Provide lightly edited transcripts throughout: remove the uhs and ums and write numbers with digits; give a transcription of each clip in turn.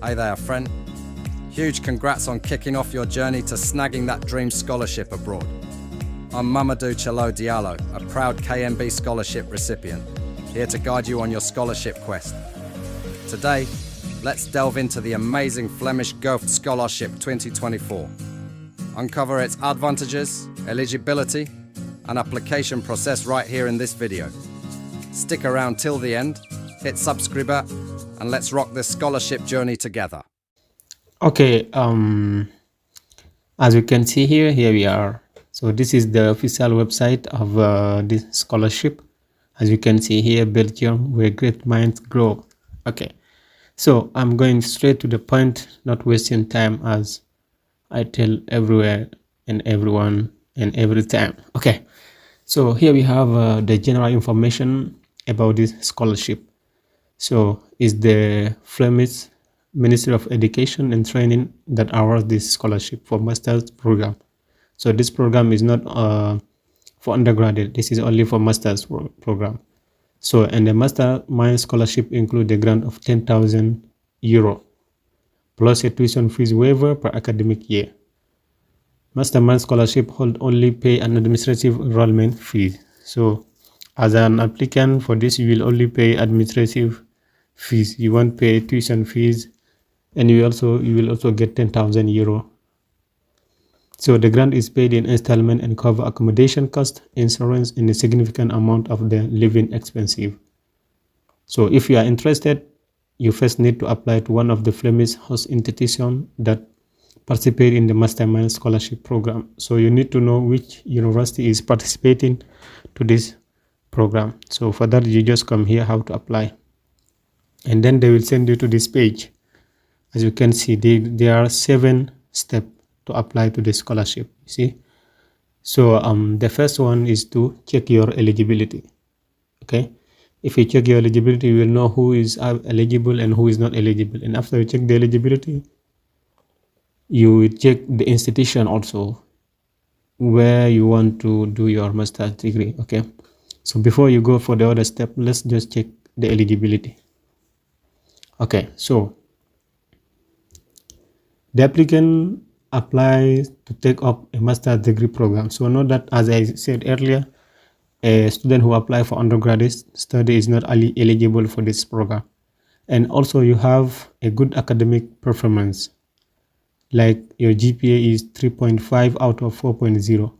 Hey there, friend. Huge congrats on kicking off your journey to snagging that dream scholarship abroad. I'm Mamadou Chalo Diallo, a proud KMB scholarship recipient, here to guide you on your scholarship quest. Today, let's delve into the amazing Flemish Govt Scholarship 2024. Uncover its advantages, eligibility, and application process right here in this video. Stick around till the end, hit subscribe, and let's rock this scholarship journey together. Okay, as you can see here we are. So this is the official website of this scholarship. As you can see here, Belgium, where great minds grow. Okay, so I'm going straight to the point, not wasting time, as I tell everywhere and everyone and every time. Okay, so here we have the general information about this scholarship. So it's the Flemish Ministry of Education and Training that awards this scholarship for master's program. So this program is not for undergraduate. This is only for master's program. So, and the mastermind scholarship includes a grant of 10,000 euro plus a tuition fees waiver per academic year. Mastermind scholarship hold only pay an administrative enrollment fee. So as an applicant for this, you will only pay administrative fees. You won't pay tuition fees, and you will also get 10,000 euro. So the grant is paid in installment and cover accommodation cost, insurance, and a significant amount of the living expenses. So if you are interested, you first need to apply to one of the Flemish host institutions that participate in the Mastermind Scholarship Program. So you need to know which university is participating to this program. So for that, you just come here, how to apply. And then they will send you to this page. As you can see, there are 7 steps to apply to the scholarship. You see, so the first one is to check your eligibility. Okay, if you check your eligibility, you will know who is eligible and who is not eligible. And after you check the eligibility, you will check the institution also where you want to do your master's degree. Okay, so before you go for the other step, let's just check the eligibility. Okay, so the applicant applies to take up a master's degree program. So note that, as I said earlier, a student who applies for undergraduate study is not eligible for this program. And also you have a good academic performance, like your GPA is 3.5 out of 4.0.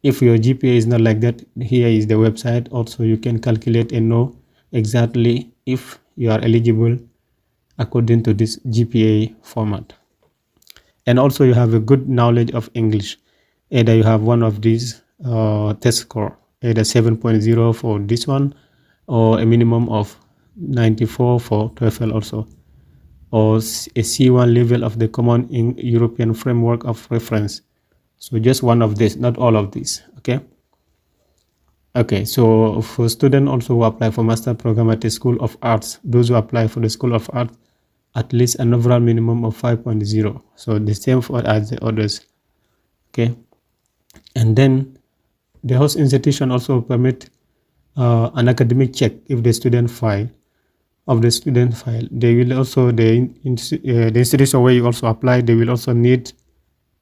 If your GPA is not like that, here is the website. Also you can calculate and know exactly if you are eligible according to this GPA format. And also you have a good knowledge of English. Either you have one of these test score, either 7.0 for this one, or a minimum of 94 for TOEFL also, or a C1 level of the Common European Framework of Reference. So just one of this, not all of these. Okay, so for students also who apply for master program at the School of Arts, those who apply for the School of Arts, at least an overall minimum of 5.0. So the same for as the others. Okay, and then the host institution also permit an academic check if the student file. They will also, the institution where you also apply, they will also need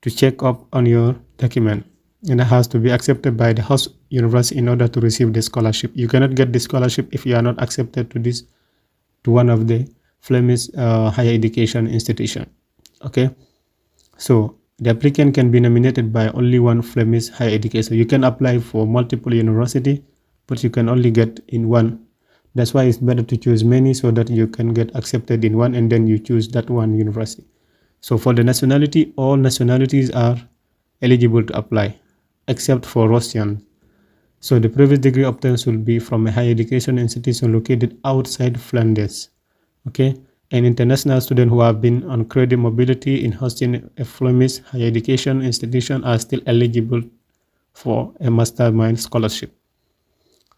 to check up on your document, and it has to be accepted by the host university in order to receive the scholarship. You cannot get the scholarship if you are not accepted to one of the Flemish higher education institution. Okay, so the applicant can be nominated by only one Flemish higher education. You can apply for multiple university, but you can only get in one. That's why it's better to choose many so that you can get accepted in one and then you choose that one university. So for the nationality, all nationalities are eligible to apply except for Russian. So the previous degree obtained will be from a higher education institution located outside Flanders. Okay, and international students who have been on credit mobility in hosting a Flemish higher education institution are still eligible for a mastermind scholarship.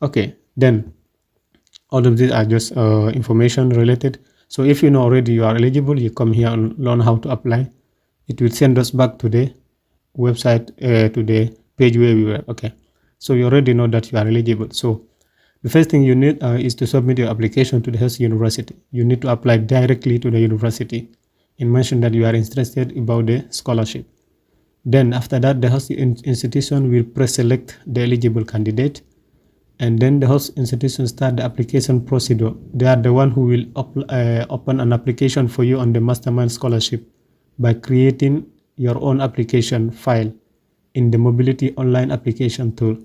Okay, then all of these are just information related. So if you know already you are eligible, you come here and learn how to apply. It will send us back to the website, to the page where we were. Okay, so you already know that you are eligible. So the first thing you need is to submit your application to the host university. You need to apply directly to the university. and mention that you are interested about the scholarship. Then after that, the host institution will pre-select the eligible candidate, and then the host institution start the application procedure. They are the one who will open an application for you on the Mastermind Scholarship by creating your own application file in the Mobility Online application tool.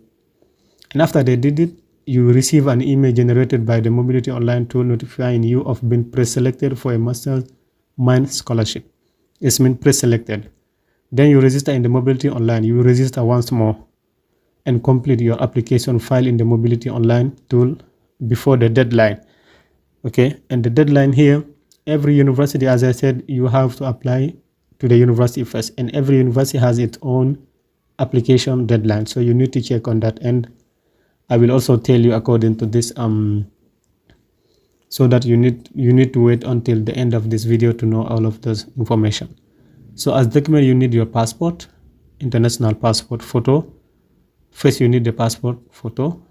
And after they did it, you will receive an email generated by the Mobility Online tool notifying you of being pre-selected for a Mastermind Scholarship. It's been pre-selected. Then you register in the Mobility Online. You will register once more and complete your application file in the Mobility Online tool before the deadline. Okay, and the deadline here, every university, as I said, you have to apply to the university first, and every university has its own application deadline, so you need to check on that. And I will also tell you according to this, so that you need to wait until the end of this video to know all of those information. So as document, you need your passport, international passport photo. First, you need the passport photo,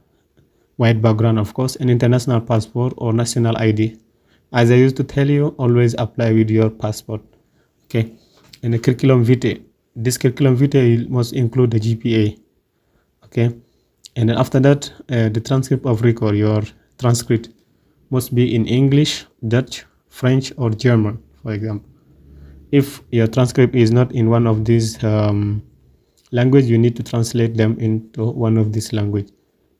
white background, of course, an international passport or national ID. As I used to tell you, always apply with your passport. Okay, and the curriculum vitae. This curriculum vitae must include the GPA. Okay, and then after that, the transcript of record, your transcript must be in English, Dutch, French, or German, for example. If your transcript is not in one of these language, you need to translate them into one of these language.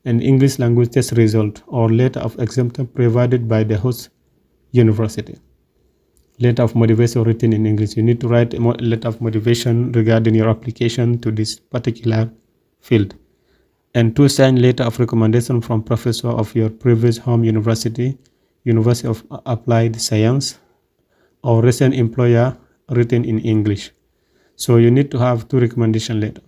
And English language test result or letter of exemption provided by the host university. Letter of motivation written in English. You need to write a letter of motivation regarding your application to this particular field. And 2 signed letter of recommendation from professor of your previous home university, University of Applied Science, or recent employer, written in English. So you need to have 2 recommendation letter.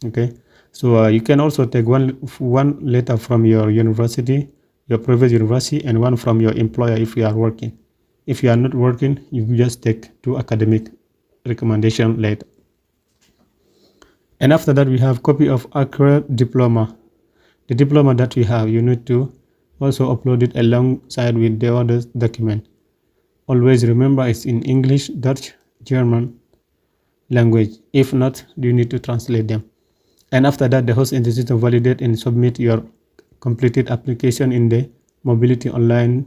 Okay, so you can also take one letter from your university, your previous university, and one from your employer if you are working. If you are not working, you just take 2 academic recommendation letter. And after that, we have copy of accurate diploma. The diploma that we have, you need to also upload it alongside with the other document. Always remember it's in English, Dutch, German language. If not, you need to translate them. And after that, the host institution validate and submit your completed application in the Mobility Online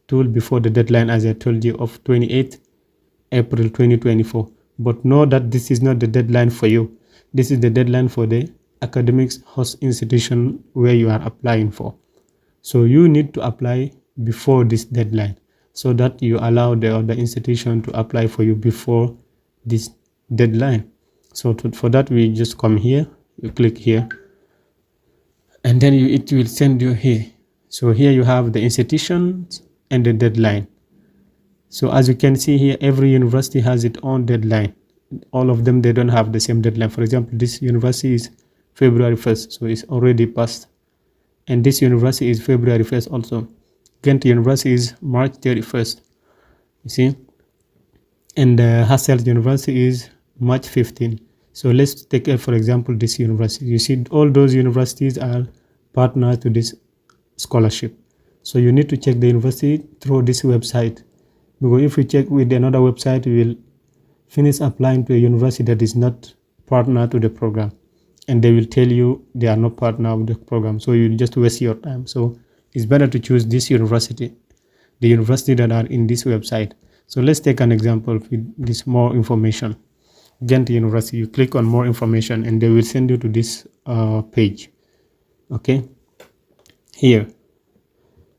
tool before the deadline, as I told you, of 28 April 2024. But know that this is not the deadline for you. This is the deadline for the academics host institution where you are applying for. So you need to apply before this deadline so that you allow the other institution to apply for you before this deadline. So for that, we just come here, you click here, and then it will send you here. So here you have the institutions and the deadline. So as you can see here, every university has its own deadline. All of them, they don't have the same deadline. For example, this university is February 1st, so it's already passed. And this university is February 1st also. Ghent University is March 31st, you see. And Hasselt University is March 15th. So let's take for example this university. You see, all those universities are partners to this scholarship. So you need to check the university through this website, because if we check with another website, we will finish applying to a university that is not partner to the program, and they will tell you they are not partner with the program, so you just waste your time. So it's better to choose this university, the university that are in this website. So let's take an example with this more information. Ghent University, you click on more information and they will send you to this page. Okay, here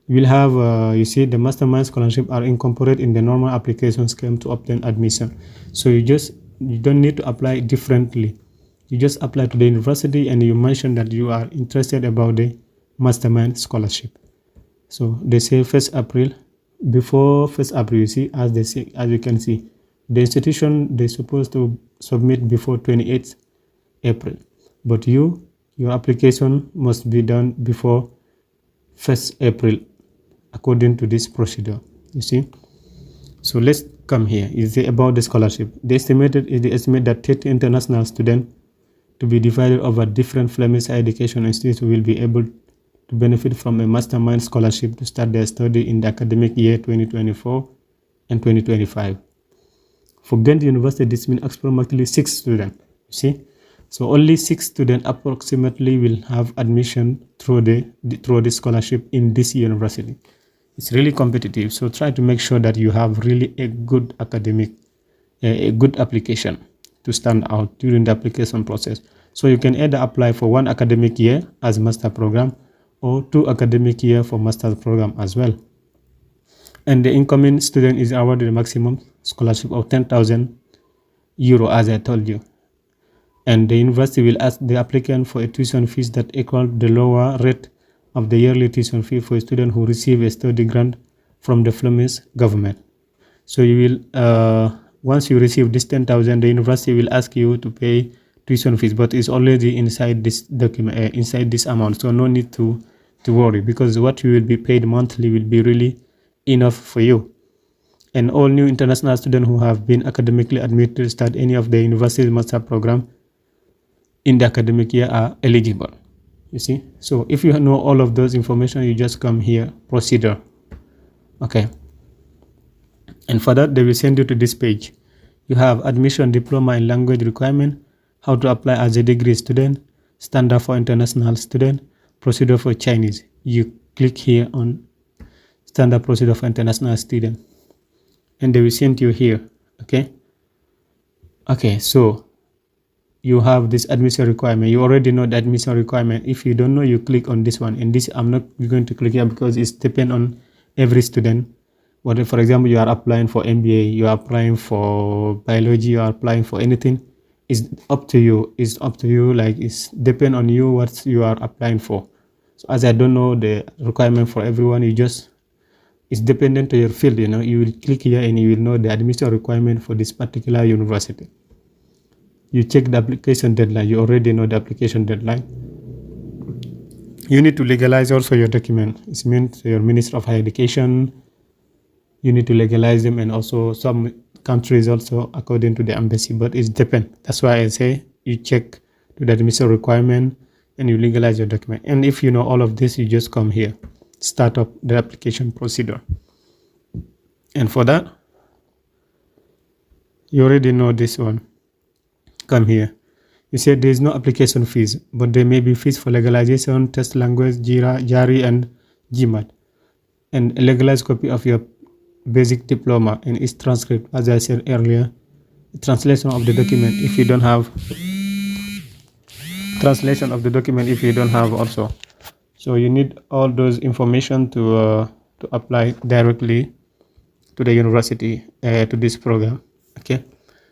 you will have you see the Mastermind scholarship are incorporated in the normal application scheme to obtain admission. So you don't need to apply differently. You just apply to the university and you mention that you are interested about the Mastermind scholarship. So they say 1st April. Before 1st April, you see, as you can see, the institution, they're supposed to submit before 28th April, but your application must be done before 1st April according to this procedure, you see. So let's come here. Is it about the scholarship? The estimate that 30 international students to be divided over different Flemish education institutes will be able to benefit from a Mastermind scholarship to start their study in the academic year 2024 and 2025. For Ghent University, this means approximately 6 students. You see, so only 6 students approximately will have admission through the scholarship in this university. It's really competitive, so try to make sure that you have really a good a good application to stand out during the application process. So you can either apply for 1 academic year as master program or 2 academic year for master's program as well. And the incoming student is awarded a maximum scholarship of 10,000 euro, as I told you. And the university will ask the applicant for a tuition fees that equal the lower rate of the yearly tuition fee for a student who receive a study grant from the Flemish government. So you will, once you receive this 10,000, the university will ask you to pay tuition fees, but it's already inside this document, inside this amount. So no need to worry, because what you will be paid monthly will be really enough for you. And all new international students who have been academically admitted to start any of the university's master program in the academic year are eligible. You see, so if you know all of those information, you just come here, procedure. Okay, and for that they will send you to this page. You have admission, diploma and language requirement, how to apply as a degree student, standard for international student, procedure for Chinese. You click here on standard procedure for international student, and they will send you here. Okay, so you have this admission requirement. You already know the admission requirement. If you don't know, you click on this one. And this I'm not going to click here because it's depend on every student. What if, for example, you are applying for MBA, you are applying for biology, you are applying for anything, it's up to you. It's up to you. Like, it's depend on you what you are applying for. So as I don't know the requirement for everyone, you just, it's dependent to your field. You know, you will click here and you will know the admission requirement for this particular university. You check the application deadline. You already know the application deadline. You need to legalize also your document. It means your Minister of Higher Education. You need to legalize them, and also some countries also according to the embassy, but it depends. That's why I say you check to the admission requirement and you legalize your document. And if you know all of this, you just come here, start up the application procedure. And for that, you already know this one. Come here. You said there is no application fees, but there may be fees for legalization, test language, JARI, and GMAT, and a legalized copy of your basic diploma and its transcript, as I said earlier. Translation of the document if you don't have. Translation of the document if you don't have also. So you need all those information to apply directly to the university, to this program. Okay,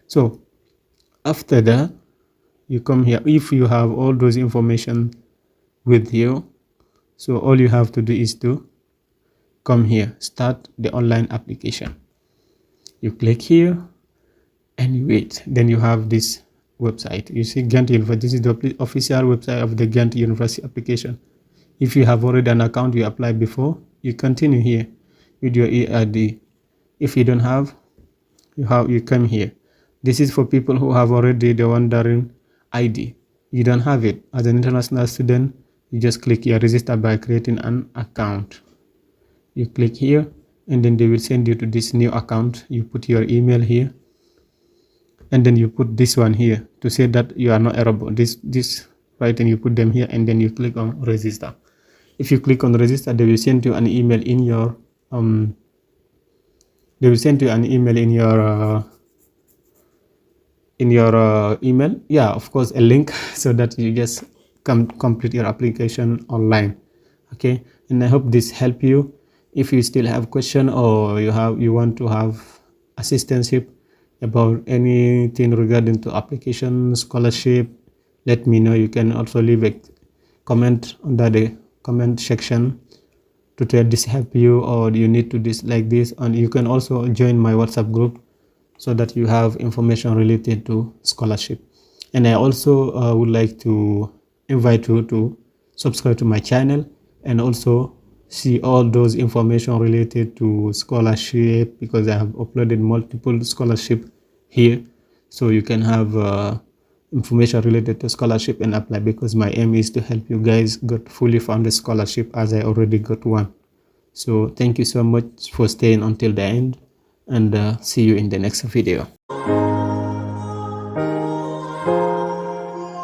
so after that, you come here. If you have all those information with you, so all you have to do is to come here, start the online application. You click here and you wait. Then you have this website. You see Ghent University. This is the official website of the Ghent University application. If you have already an account you applied before, you continue here with your EID. If you don't have, you come here. This is for people who have already the wandering ID. You don't have it. As an international student, you just click here, register by creating an account. You click here, and then they will send you to this new account. You put your email here, and then you put this one here to say that you are not eligible. This right, and you put them here, and then you click on register. If you click on register, they will send you an email in your email, yeah, of course, a link, so that you just complete your application online. Okay, and I hope this help you. If you still have question, or you want to have assistance about anything regarding to application, scholarship, let me know. You can also leave a comment under the comment section to tell this help you, or you need to this like this. And you can also join my WhatsApp group so that you have information related to scholarship. And I also would like to invite you to subscribe to my channel and also see all those information related to scholarship, because I have uploaded multiple scholarship here, so you can have information related to scholarship and apply, because my aim is to help you guys get fully funded scholarship, as I already got one. So thank you so much for staying until the end. and see you in the next video.